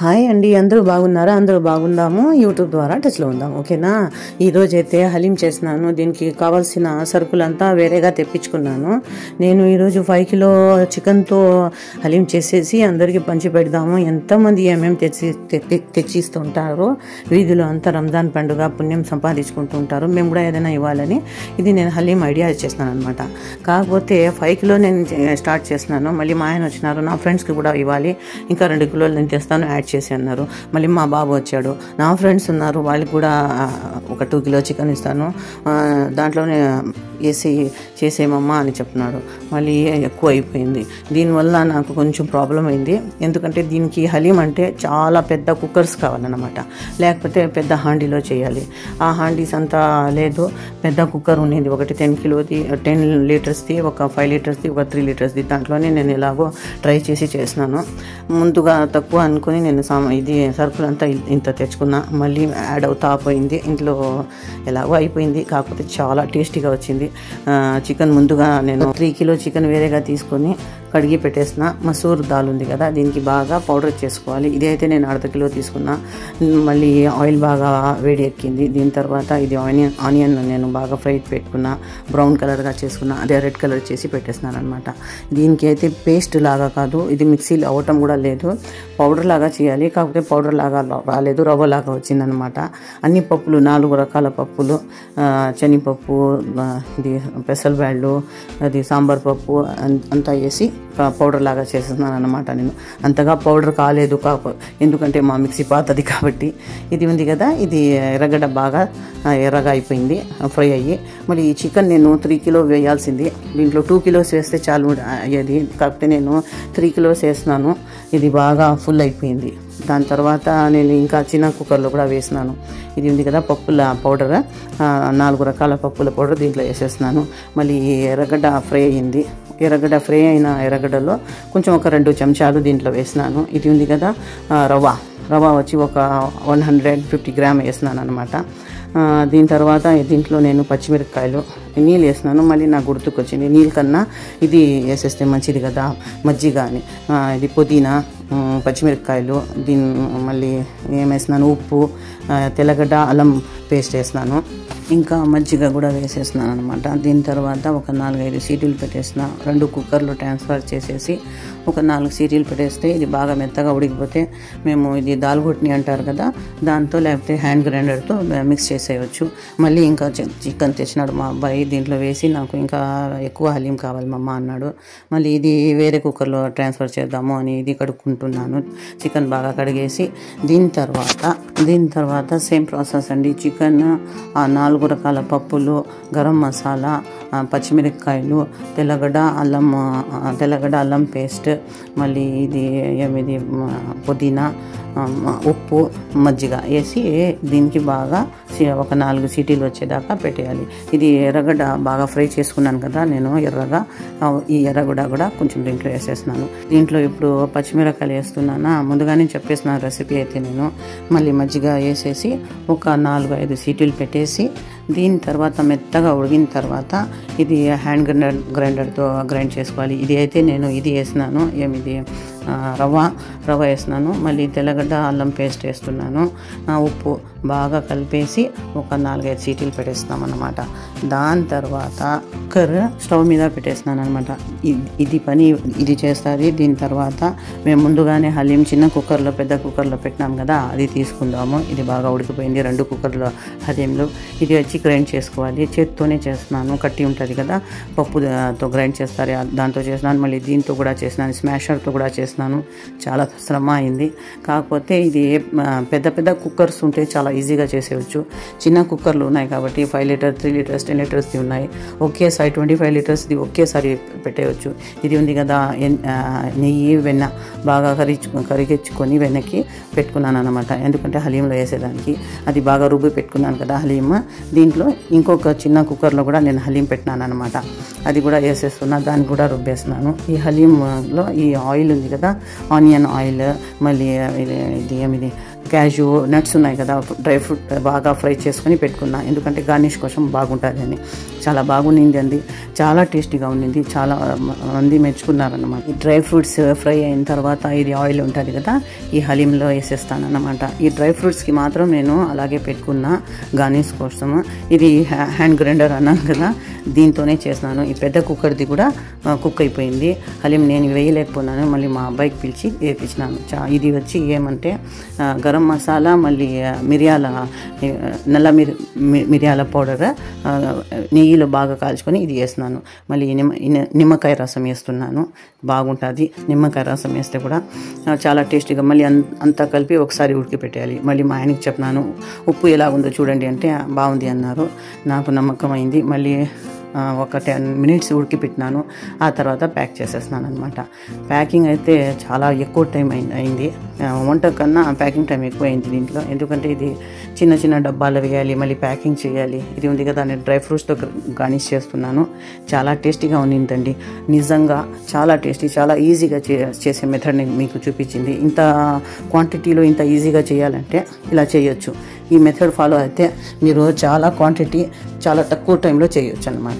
Hi అండి, అందరూ బాగున్నారా? అందరూ బాగుందాము. యూట్యూబ్ ద్వారా టచ్లో ఉందాం, ఓకేనా? ఈరోజైతే హలీం చేసినాను. దీనికి కావాల్సిన సరుకులంతా వేరేగా తెప్పించుకున్నాను. నేను ఈరోజు 5 కిలో చికెన్తో హలీం చేసేసి అందరికీ పంచి పెడదాము. ఎంతమంది ఏమేమి తెచ్చిస్తూ ఉంటారో, వీధిలో అంతా రంజాన్ పండుగ పుణ్యం సంపాదించుకుంటూ ఉంటారు. మేము కూడా ఏదైనా ఇవ్వాలని ఇది నేను హలీం ఐడియా చేస్తున్నాను అనమాట. కాకపోతే 5 కిలో నేను స్టార్ట్ చేస్తున్నాను. మళ్ళీ మా ఆయన వచ్చినారు, నా ఫ్రెండ్స్కి కూడా ఇవ్వాలి, ఇంకా 2 కిలోలు నేను తెస్తాను యాడ్ చేసి అన్నారు. మళ్ళీ మా బాబు వచ్చాడు, నా ఫ్రెండ్స్ ఉన్నారు, వాళ్ళకి కూడా ఒక 2 కిలో చికెన్ ఇస్తాను, దాంట్లోనే వేసి చేసేమమ్మా అని చెప్తున్నాడు. మళ్ళీ ఎక్కువ అయిపోయింది. దీనివల్ల నాకు కొంచెం ప్రాబ్లం అయింది. ఎందుకంటే దీనికి హలీం అంటే చాలా పెద్ద కుక్కర్స్ కావాలన్నమాట, లేకపోతే పెద్ద హాండీలో చేయాలి. ఆ హాండీస్ అంతా లేదు, పెద్ద కుక్కర్ ఉండేది ఒకటి 10 కిలోది, 10 లీటర్స్ది, ఒక 5 లీటర్స్ది, ఒక 3 లీటర్స్ది. దాంట్లోనే నేను ఎలాగో ట్రై చేసి చేసినాను. ముందుగా తక్కువ అనుకుని నేను ఇది సరుకులంతా ఇంత తెచ్చుకున్నా, మళ్ళీ యాడ్ అవుతా పోయింది. ఇంట్లో ఎలాగో అయిపోయింది. కాకపోతే చాలా టేస్టీగా వచ్చింది. చికెన్ ముందుగా నేను 3 కిలో చికెన్ వేరేగా తీసుకొని కడిగి పెట్టేసిన. మసూర్ దాల్ ఉంది కదా, దీనికి బాగా పౌడర్ చేసుకోవాలి. ఇది అయితే నేను 1/2 కిలో తీసుకున్నా. మళ్ళీ ఆయిల్ బాగా వేడి ఎక్కింది. దీని తర్వాత ఇది ఆనియన్ నేను బాగా ఫ్రై పెట్టుకున్నా, బ్రౌన్ కలర్గా చేసుకున్నా, అదే రెడ్ కలర్ చేసి పెట్టేస్తున్నాను అనమాట. దీనికి అయితే పేస్ట్ లాగా కాదు, ఇది మిక్సీలో అవ్వటం కూడా లేదు, పౌడర్ లాగా చేయాలి. కాకపోతే పౌడర్ లాగా రాలేదు, రవ్వలాగా వచ్చిందనమాట. అన్ని పప్పులు, 4 రకాల పప్పులు, శనగపప్పు, ఇది పెసరబ్యాళ్ళు, అది సాంబార్ పప్పు అంతా వేసి పౌడర్ లాగా చేస్తున్నాను అనమాట. నేను అంతగా పౌడర్ కాలేదు, ఎందుకంటే మా మిక్సీ పాతది కాబట్టి. ఇది ఉంది కదా, ఇది ఎర్రగడ్డ బాగా ఎర్రగా అయిపోయింది ఫ్రై అయ్యి. మళ్ళీ ఈ చికెన్ నేను 3 కిలో వేయాల్సింది, దీంట్లో 2 కిలోస్ వేస్తే చాలు అయ్యేది. కాకపోతే నేను 3 కిలోస్ వేసినాను, ఇది బాగా ఫుల్ అయిపోయింది. దాని తర్వాత నేను ఇంకా చిన్న కుక్కర్లో కూడా వేసినాను. ఇది ఉంది కదా పప్పుల పౌడర్, 4 రకాల పప్పుల పౌడర్ దీంట్లో వేసేస్తున్నాను. మళ్ళీ ఎర్రగడ్డ ఫ్రై అయింది. ఎర్రగడ్డ ఫ్రై అయిన ఎర్రగడ్డలో కొంచెం ఒక 2 చెంచాలు దీంట్లో వేసినాను. ఇది ఉంది కదా రవ్వ వచ్చి ఒక 150 గ్రామ్ వేసినాను అనమాట. దీని తర్వాత దీంట్లో నేను పచ్చిమిరపకాయలు, నీళ్ళు వేసినాను. మళ్ళీ నాకు గుర్తుకొచ్చింది, నీళ్ళ కన్నా ఇది వేసేస్తే మంచిది కదా, మజ్జిగ అని. ఇది పుదీనా, పచ్చిమిరపకాయలు, మళ్ళీ ఏమేసినాను, ఉప్పు, తెల్లగడ్డ, అల్లం పేస్ట్ వేసినాను, ఇంకా మజ్జిగ కూడా వేసేసినాను అనమాట. దీని తర్వాత ఒక 4-5 సీటీలు పెట్టేసిన. 2 కుక్కర్లో ట్రాన్స్ఫర్ చేసేసి ఒక 4 సీటీలు పెట్టేస్తే ఇది బాగా మెత్తగా ఉడికిపోతే మేము ఇది దాల్ ఘుట్ని అంటారు కదా, దాంతో లేకపోతే హ్యాండ్ గ్రైండర్తో మిక్స్ చేసేయచ్చు. మళ్ళీ ఇంకా చికెన్ తెచ్చినాడు మా అబ్బాయి, దీంట్లో వేసి నాకు ఇంకా ఎక్కువ హలీం కావాలి మమ్మ అన్నాడు. మళ్ళీ ఇది వేరే కుక్కర్లో ట్రాన్స్ఫర్ చేద్దాము అని ఇది కడుక్కుంటున్నాను. చికెన్ బాగా కడిగేసి దీని తర్వాత సేమ్ ప్రాసెస్ అండి. చికెన్, 4 రకాల పప్పులు, గరం మసాలా, పచ్చిమిరపకాయలు, తెల్లగడ్డ అల్లం పేస్ట్, మళ్ళీ ఇది పుదీనా, ఉప్పు, మజ్జిగ వేసి దీనికి బాగా ఒక 4 సీటీలు వచ్చేదాకా పెట్టేయాలి. ఇది ఎర్రగడ్డ బాగా ఫ్రై చేసుకున్నాను కదా నేను ఎర్రగా, ఈ ఎర్రగడ్డ కూడా కొంచెం దీంట్లో వేసేస్తున్నాను. దీంట్లో ఇప్పుడు పచ్చిమిరపకాయలు వేస్తున్నానా, ముందుగానే చెప్పేస్తున్నాను రెసిపీ అయితే నేను. మళ్ళీ మజ్జిగ వేసేసి ఒక 4-5 సీటీలు పెట్టేసి దీని తర్వాత మెత్తగా ఉడికిన తర్వాత ఇది హ్యాండ్ గ్రైండర్తో గ్రైండ్ చేసుకోవాలి. ఇది అయితే నేను ఇది వేసినాను, రవ్వ వేసినాను. మళ్ళీ తెల్లగడ్డ అల్లం పేస్ట్ వేస్తున్నాను, ఉప్పు బాగా కలిపేసి ఒక 4-5 సీటీలు పెట్టేస్తున్నాం అన్నమాట. దాని తర్వాత కుక్కర్ స్టవ్ మీద పెట్టేస్తున్నాను అనమాట. ఇది చేస్తుంది. దీని తర్వాత మేము ముందుగానే హలీం చిన్న కుక్కర్లో పెద్ద కుక్కర్లో పెట్టినాం కదా, అది తీసుకుందాము. ఇది బాగా ఉడికిపోయింది 2 కుక్కర్లో హలీంలు. ఇది వచ్చి గ్రైండ్ చేసుకోవాలి, చేత్తోనే చేస్తున్నాను. కట్టి ఉంటుంది కదా, పప్పుతో గ్రైండ్ చేస్తారు, దాంతో చేసినాను. మళ్ళీ దీంతో కూడా చేసినాను, స్మాషర్తో కూడా చేసినాను. చాలా శ్రమ అయింది. కాకపోతే ఇది పెద్ద కుక్కర్స్ ఉంటే చాలా ఈజీగా చేసేయచ్చు. చిన్న కుక్కర్లు ఉన్నాయి కాబట్టి 5 లీటర్, 3 లీటర్స్, 10 లీటర్స్ది ఉన్నాయి. ఒకేసారి 25 లీటర్స్ది ఒకేసారి పెట్టేయచ్చు. ఇది ఉంది కదా, నెయ్యి, వెన్న బాగా కరిగించుకొని వెన్నకి పెట్టుకున్నాను అనమాట. ఎందుకంటే హలీంలో వేసేదానికి అది బాగా రుబ్బి పెట్టుకున్నాను కదా హలీం. దీంట్లో ఇంకొక చిన్న కుక్కర్లో కూడా నేను హలీం పెట్టినాను అనమాట. అది కూడా వేసేస్తున్నా, దాన్ని కూడా రుబ్బేస్తున్నాను. ఈ హలీంలో ఈ ఆయిల్ ఉంది కదా, ఆనియన్ ఆయిల్, మళ్ళీ ఇది క్యాషు నట్స్ ఉన్నాయి కదా, డ్రై ఫ్రూట్ బాగా ఫ్రై చేసుకొని పెట్టుకున్నా, ఎందుకంటే గార్నిష్ కోసం బాగుంటుంది అని. చాలా బాగుండింది అండి, చాలా టేస్టీగా ఉండింది, చాలా మంది మెచ్చుకున్నారన్నమాట. ఈ డ్రై ఫ్రూట్స్ ఫ్రై అయిన తర్వాత ఇది ఆయిల్ ఉంటుంది కదా, ఈ హలీంలో వేసేస్తాను అన్నమాట. ఈ డ్రై ఫ్రూట్స్కి మాత్రం నేను అలాగే పెట్టుకున్నా గార్నిష్ కోసం. ఇది హ్యాండ్ గ్రైండర్ అన్నాను కదా, దీంతోనే చేస్తున్నాను. ఈ పెద్ద కుక్కర్ది కూడా కుక్ అయిపోయింది. హలీం నేను వేయలేకపోయినాను, మళ్ళీ మా అబ్బాయికి పిలిచి వేయించినాను. ఇది వచ్చి ఏమంటే గరం మసాలా, మళ్ళీ నల్ల మిరియాల పౌడర్ నెయ్యిలో బాగా కాల్చుకొని ఇది వేస్తున్నాను. మళ్ళీ నిమ్మకాయ రసం వేస్తున్నాను, బాగుంటుంది. నిమ్మకాయ రసం వేస్తే కూడా చాలా టేస్టీగా. మళ్ళీ అంతా కలిపి ఒకసారి ఉడికిపెట్టేయాలి. మళ్ళీ మా ఆయనకి చెప్పినాను, ఉప్పు ఎలా ఉందో చూడండి అంటే బాగుంది అన్నారు. నాకు నమ్మకం అయింది. మళ్ళీ ఒక 10 minutes ఉడికిపెట్టినాను. ఆ తర్వాత ప్యాక్ చేసేస్తున్నాను అనమాట. ప్యాకింగ్ అయితే చాలా ఎక్కువ టైం అయింది. వంట కన్నా ప్యాకింగ్ టైం ఎక్కువ అయింది దీంట్లో, ఎందుకంటే ఇది చిన్న చిన్న డబ్బాలు వేయాలి, మళ్ళీ ప్యాకింగ్ చేయాలి. ఇది ఉంది కదా, నేను డ్రై ఫ్రూట్స్తో గార్నిష్ చేస్తున్నాను. చాలా టేస్టీగా ఉండిందండి, నిజంగా చాలా టేస్టీ. చాలా ఈజీగా చేసే మెథడ్ని మీకు చూపించింది. ఇంత క్వాంటిటీలో ఇంత ఈజీగా చేయాలంటే ఇలా చేయొచ్చు. ఈ మెథడ్ ఫాలో అయితే మీరు చాలా క్వాంటిటీ చాలా తక్కువ టైంలో చేయొచ్చు అన్నమాట.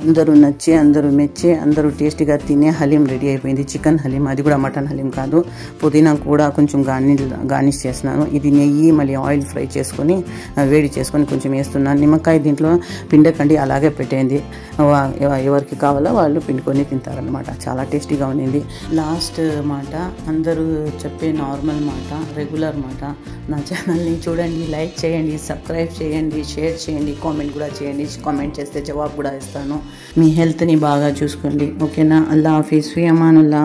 అందరూ నచ్చి, అందరూ మెచ్చి, అందరూ టేస్టీగా తినే హలీం రెడీ అయిపోయింది. చికెన్ హలీం, అది కూడా మటన్ హలీం కాదు. పుదీనా కూడా కొంచెం గార్నిష్ చేస్తున్నాను. ఇది నెయ్యి మళ్ళీ ఆయిల్ ఫ్రై చేసుకొని వేడి చేసుకొని కొంచెం వేస్తున్నాను. నిమ్మకాయ దీంట్లో పిండకండి, అలాగే పెట్టేయండి. ఎవరికి కావాలో వాళ్ళు పిండుకొని తింటారనమాట. చాలా టేస్టీగా ఉంది. లాస్ట్ మాట, అందరూ చెప్పే నార్మల్ మాట, రెగ్యులర్ మాట, నా ఛానల్ని చూడండి, లైక్ చేయండి, సబ్స్క్రైబ్ చేయండి, షేర్ చేయండి, కామెంట్ కూడా చేయండి. కామెంట్ చేస్తే జవాబు కూడా ఇస్తాను. మీ హెల్త్ని బాగా చూసుకోండి, ఓకేనా? అల్లా హాఫీజ్, ఫీ అమానుల్లా.